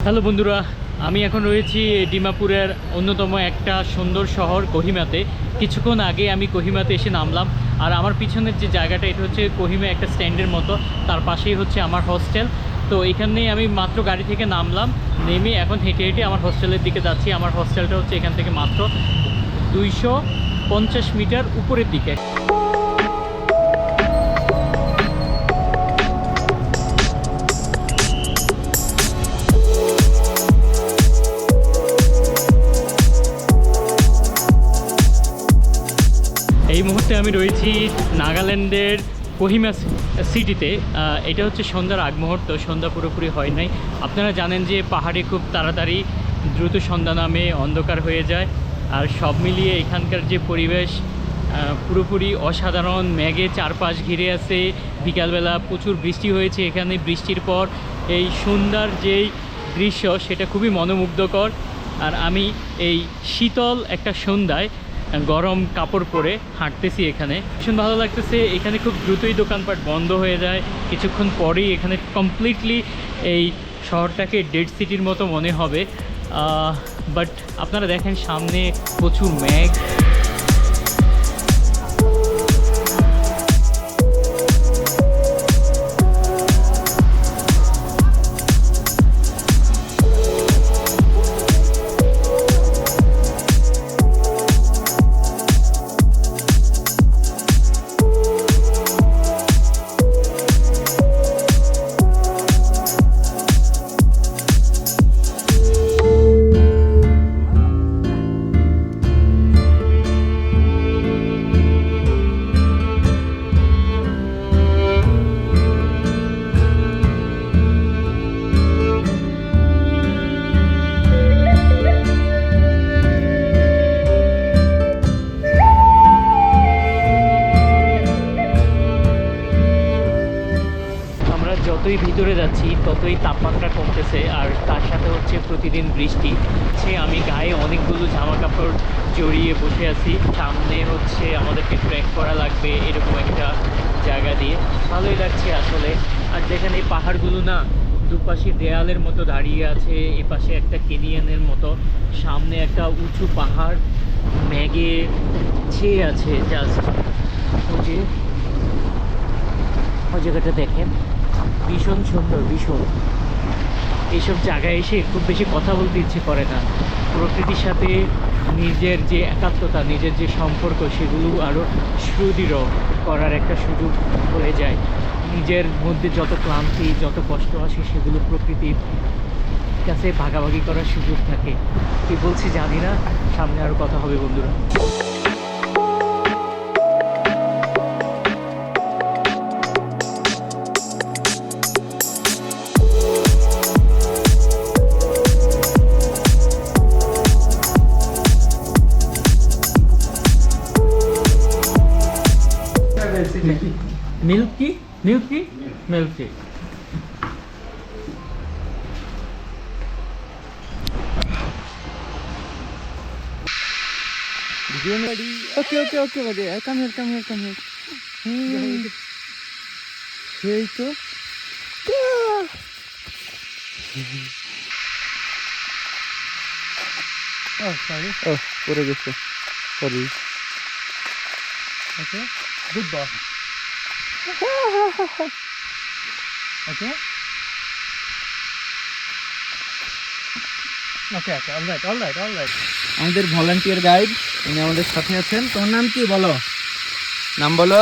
Hello বন্ধুরা, আমি এখন রয়েছি ডিমাপুরের অন্যতম একটা সুন্দর শহর কোহিমাতে। কিছুক্ষণ আগে আমি কোহিমাতে এসে নামলাম। আর আমার পিছনের যে জায়গাটা, এটা হচ্ছে কোহিমা একটা স্ট্যান্ডের মতো, তার পাশেই হচ্ছে আমার হোস্টেল। তো এখানেই আমি মাত্র গাড়ি থেকে নামলাম, নেমে এখন হেঁটে হেঁটে আমার হোস্টেলের দিকে যাচ্ছি। আমার হোস্টেলটা হচ্ছে এখান থেকে মাত্র 250 মিটার উপরের দিকে। এই মুহূর্তে আমি রয়েছি নাগাল্যান্ডের কোহিমা সিটিতে। এটা হচ্ছে সন্ধ্যার আগ মুহূর্ত, সন্ধ্যা পুরোপুরি হয় নাই। আপনারা জানেন যে পাহাড়ে খুব তাড়াতাড়ি দ্রুত সন্ধ্যা নামে অন্ধকার হয়ে যায়। আর সব মিলিয়ে এখানকার যে পরিবেশ পুরোপুরি অসাধারণ। মেঘে চারপাশ ঘিরে আছে। বিকালবেলা প্রচুর বৃষ্টি হয়েছে এখানে। বৃষ্টির পর এই সন্ধ্যার যেই দৃশ্য, সেটা খুবই মনোমুগ্ধকর। আর আমি এই শীতল একটা সন্ধ্যায় গরম কাপড় পরে হাঁটতেছি এখানে, ভীষণ ভালো লাগতেছে। এখানে খুব দ্রুতই দোকানপাট বন্ধ হয়ে যায়, কিছুক্ষণ পরেই এখানে কমপ্লিটলি এই শহরটাকে ডেড সিটির মতো মনে হবে। বাট আপনারা দেখেন সামনে প্রচুর মেঘ। যতই ভিতরে যাচ্ছি ততই তাপমাত্রা কমতেছে, আর তার সাথে হচ্ছে প্রতিদিন বৃষ্টি হচ্ছে। আমি গায়ে অনেকগুলো জামা কাপড় জড়িয়ে বসে আছি। সামনে হচ্ছে আমাদেরকে ট্রেক করা লাগবে এরকম একটা জায়গা দিয়ে। ভালোই লাগছে আসলে। আর যেখানে এই পাহাড়গুলো না দুপাশে দেয়ালের মতো দাঁড়িয়ে আছে, এপাশে একটা কেনিয়ানের মতো, সামনে একটা উঁচু পাহাড় মেঘে ছেয়ে আছে। জাস্ট ওই জায়গাটা দেখেন, ভীষণ সুন্দর, ভীষণ। এইসব জায়গায় এসে খুব বেশি কথা বলতে ইচ্ছে করে না। প্রকৃতির সাথে নিজের যে একাত্মতা, নিজের যে সম্পর্ক, সেগুলো আরও সুদৃঢ় করার একটা সুযোগ হয়ে যায়। নিজের মধ্যে যত ক্লান্তি, যত কষ্ট আসে, সেগুলো প্রকৃতির কাছে ভাগাভাগি করার সুযোগ থাকে। কি বলছি জানি না, সামনে আরও কথা হবে বন্ধুরা। Milky milky milky Okay, buddy. Come here. সেই তো পড়ে গেছে। Sorry. Okay, good boy. Okay. All right. আমাদের ভলান্টিয়ার গাইড, উনি আমাদের সাথে আছেন। তোমার নাম কি বলো? নাম বলো।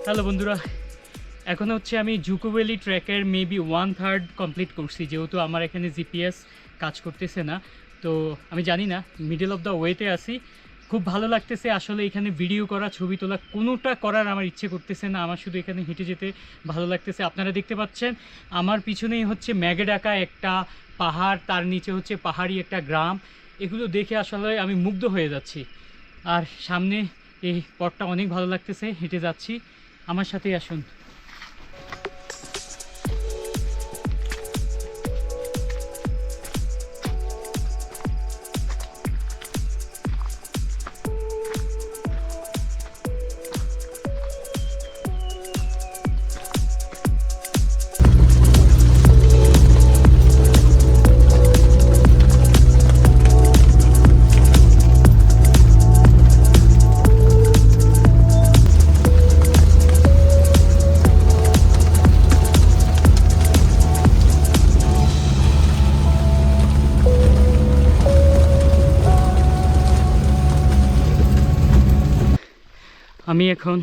হ্যালো বন্ধুরা, এখন হচ্ছে আমি জুকো ভ্যালি ট্র্যাকের মেবি 1/3 কমপ্লিট করছি, যেহেতু আমার এখানে জিপিএস কাজ করতেছে না। তো আমি জানি না, মিডল অফ দ্য ওয়েতে আছি। খুব ভালো লাগতেছে আসলে এখানে ভিডিও করা, ছবি তোলা, কোনোটা করার আমার ইচ্ছে করতেছে না। আমার শুধু এখানে হেঁটে যেতে ভালো লাগতেছে। আপনারা দেখতে পাচ্ছেন আমার পিছনেই হচ্ছে ম্যাগে ডাকা একটা পাহাড়, তার নিচে হচ্ছে পাহাড়ি একটা গ্রাম। এগুলো দেখে আসলে আমি মুগ্ধ হয়ে যাচ্ছি। আর সামনে এই পথটা অনেক ভালো লাগতেছে, হেঁটে যাচ্ছি, আমার সাথেই আসুন। আমি এখন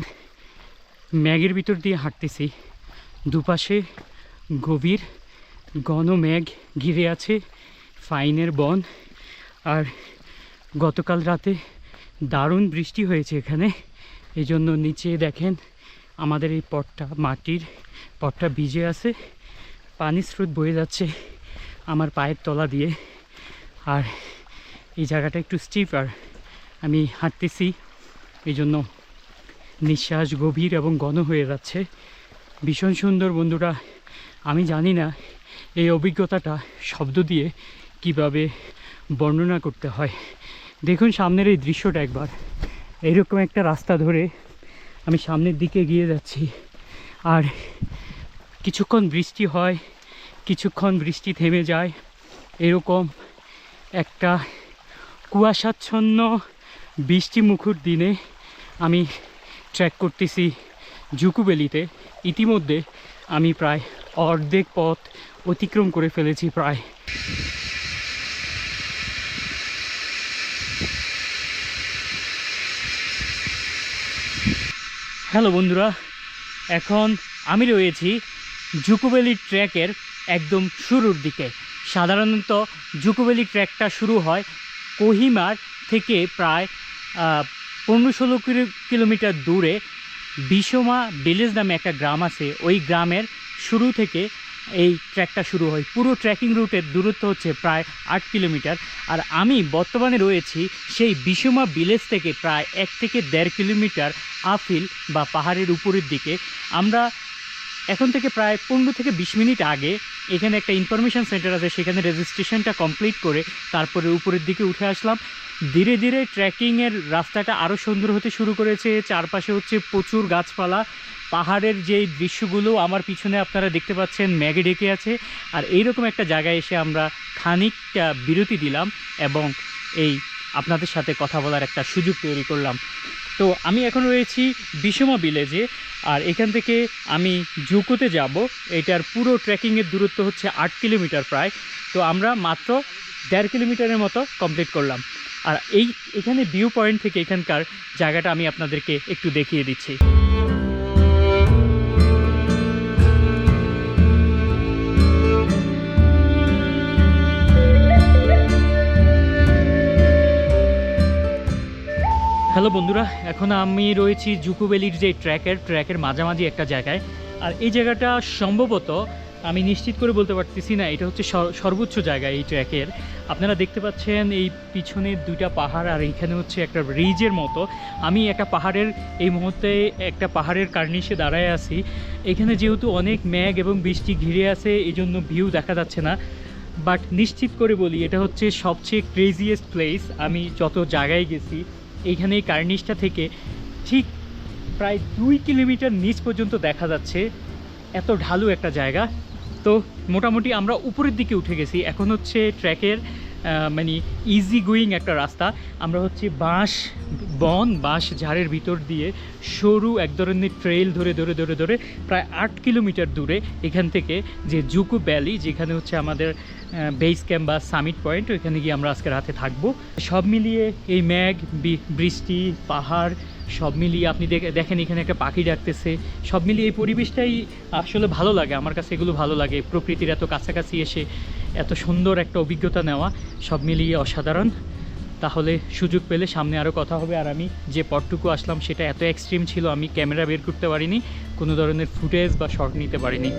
ম্যাগের ভিতর দিয়ে হাঁটতেছি। দুপাশে গভীর ঘন মেঘ ঘিরে আছে, ফাইনের বন। আর গতকাল রাতে দারুণ বৃষ্টি হয়েছে এখানে, এই জন্য নিচে দেখেন আমাদের এই পথটা, মাটির পথটা ভিজে আছে, পানির স্রোত বয়ে যাচ্ছে আমার পায়ের তলা দিয়ে। আর এই জায়গাটা একটু স্টিপার, আমি হাঁটতেছি এই জন্য নিঃশ্বাস গভীর এবং ঘন হয়ে যাচ্ছে। ভীষণ সুন্দর বন্ধুরা। আমি জানি না এই অভিজ্ঞতাটা শব্দ দিয়ে কিভাবে বর্ণনা করতে হয়। দেখুন সামনের এই দৃশ্যটা একবার। এইরকম একটা রাস্তা ধরে আমি সামনের দিকে গিয়ে যাচ্ছি, আর কিছুক্ষণ বৃষ্টি হয়, কিছুক্ষণ বৃষ্টি থেমে যায়। এরকম একটা কুয়াশাচ্ছন্ন বৃষ্টি মুখর দিনে আমি ট্রেক করতেছি জুকো ভ্যালিতে। ইতিমধ্যে আমি প্রায় অর্ধেক পথ অতিক্রম করে ফেলেছি প্রায়। হ্যালো বন্ধুরা, এখন আমি রয়েছি জুকো ভ্যালি ট্র্যাকের একদম শুরুর দিকে। সাধারণত জুকো ভ্যালি ট্র্যাকটা শুরু হয় কোহিমার থেকে প্রায় 15-16 কিলোমিটার দূরে বিশমা ভিলেজ নামে একটা গ্রাম আছে। ওই গ্রামের শুরু থেকে এই ট্র্যাকটা শুরু হয়। পুরো ট্রেকিং রুটের দূরত্ব হচ্ছে প্রায় 8 কিলোমিটার। আর আমি বর্তমানে রয়েছি সেই বিশমা ভিলেজ থেকে প্রায় 1 থেকে 1.5 কিলোমিটার আফিল বা পাহাড়ের উপরের দিকে। আমরা এখন থেকে প্রায় 15 থেকে 20 মিনিট আগে এখানে একটা ইনফরমেশান সেন্টার আছে, সেখানে রেজিস্ট্রেশনটা কমপ্লিট করে তারপরে উপরের দিকে উঠে আসলাম। ধীরে ধীরে ট্রেকিংয়ের রাস্তাটা আরও সুন্দর হতে শুরু করেছে। চারপাশে হচ্ছে প্রচুর গাছপালা, পাহাড়ের যেই দৃশ্যগুলো আমার পিছনে আপনারা দেখতে পাচ্ছেন মেঘে ঢেকে আছে। আর এইরকম একটা জায়গায় এসে আমরা খানিকটা বিরতি দিলাম এবং এই আপনাদের সাথে কথা বলার একটা সুযোগ তৈরি করলাম। তো আমি এখন রয়েছি বিশমা ভিলেজে, আর এখান থেকে আমি জুকোতে যাব। এটার পুরো ট্রেকিংয়ের দূরত্ব হচ্ছে 8 কিলোমিটার প্রায়। তো আমরা মাত্র 1.5 কিলোমিটারের মতো কমপ্লিট করলাম। আর এখানে ভিউ পয়েন্ট থেকে এখানকার জায়গাটা আমি আপনাদেরকে একটু দেখিয়ে দিচ্ছি। হ্যালো বন্ধুরা, এখন আমি রয়েছি জুকো ভ্যালির যে ট্র্যাকের মাঝামাঝি একটা জায়গায়। আর এই জায়গাটা সম্ভবত, আমি নিশ্চিত করে বলতে পারতেছি না, এটা হচ্ছে সর্বোচ্চ জায়গা এই ট্র্যাকের। আপনারা দেখতে পাচ্ছেন এই পিছনে 2টা পাহাড়, আর এইখানে হচ্ছে একটা রিজের মতো। আমি একটা পাহাড়ের, এই মুহূর্তে একটা পাহাড়ের কার্নিশে দাঁড়ায় আছি। এখানে যেহেতু অনেক মেঘ এবং বৃষ্টি ঘিরে আছে, এই জন্য ভিউ দেখা যাচ্ছে না। বাট নিশ্চিত করে বলি, এটা হচ্ছে সবচেয়ে ক্রেজিয়েস্ট প্লেস আমি যত জায়গায় গেছি। এইখানে এই কার্নিশটা থেকে ঠিক প্রায় 2 কিলোমিটার নিচ পর্যন্ত দেখা যাচ্ছে, এত ঢালু একটা জায়গা। তো মোটামুটি আমরা উপরের দিকে উঠে গেছি। এখন হচ্ছে ট্র্যাকের মানে ইজি গোয়িং একটা রাস্তা। আমরা হচ্ছে বাঁশ ঝাড়ের ভিতর দিয়ে সরু এক ধরনের ট্রেইল ধরে ধরে ধরে ধরে প্রায় 8 কিলোমিটার দূরে এখান থেকে যে জুকো ভ্যালি, যেখানে হচ্ছে আমাদের বেস ক্যাম্প বা সামিট পয়েন্ট, ওইখানে গিয়ে আমরা আজকে রাতে থাকবো। সব মিলিয়ে এই মেঘ, বৃষ্টি, পাহাড় সব মিলিয়ে আপনি দেখেন এখানে একটা পাখি ডাকতেছে, সব মিলিয়ে এই পরিবেশটাই আসলে ভালো লাগে আমার কাছে, এগুলো ভালো লাগে, প্রকৃতির এত কাছাকাছি এসে এত সুন্দর একটা অভিজ্ঞতা নেওয়া, সব মিলিয়ে অসাধারণ। তাহলে সুযোগ পেলে সামনে আরও কথা হবে। আর আমি যে পথটুকু আসলাম সেটা এত এক্সট্রিম ছিল, আমি ক্যামেরা বের করতে পারিনি, কোনো ধরনের ফুটেজ বা শট নিতে পারিনি।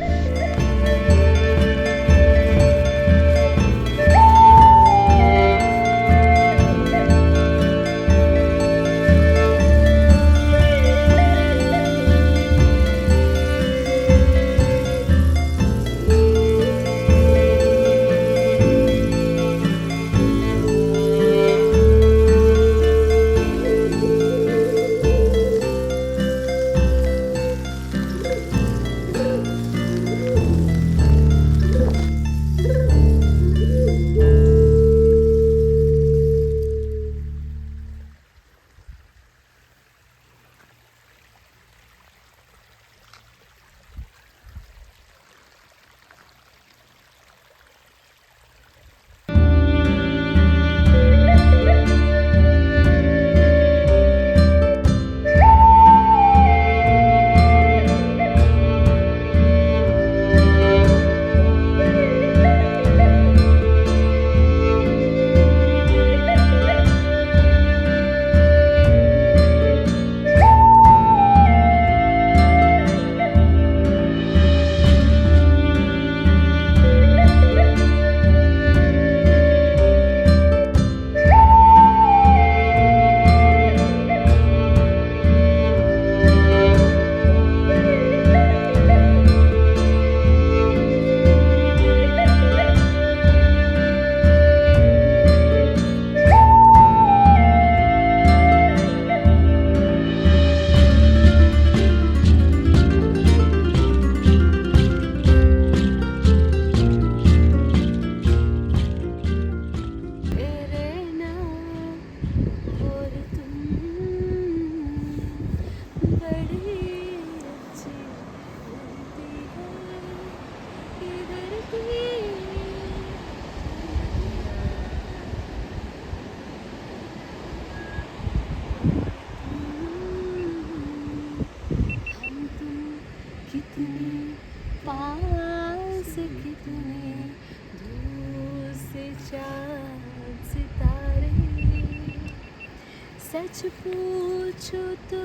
सच पूछो तो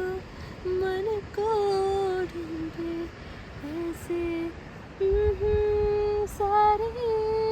मन को ढूंढे ऐसे सारे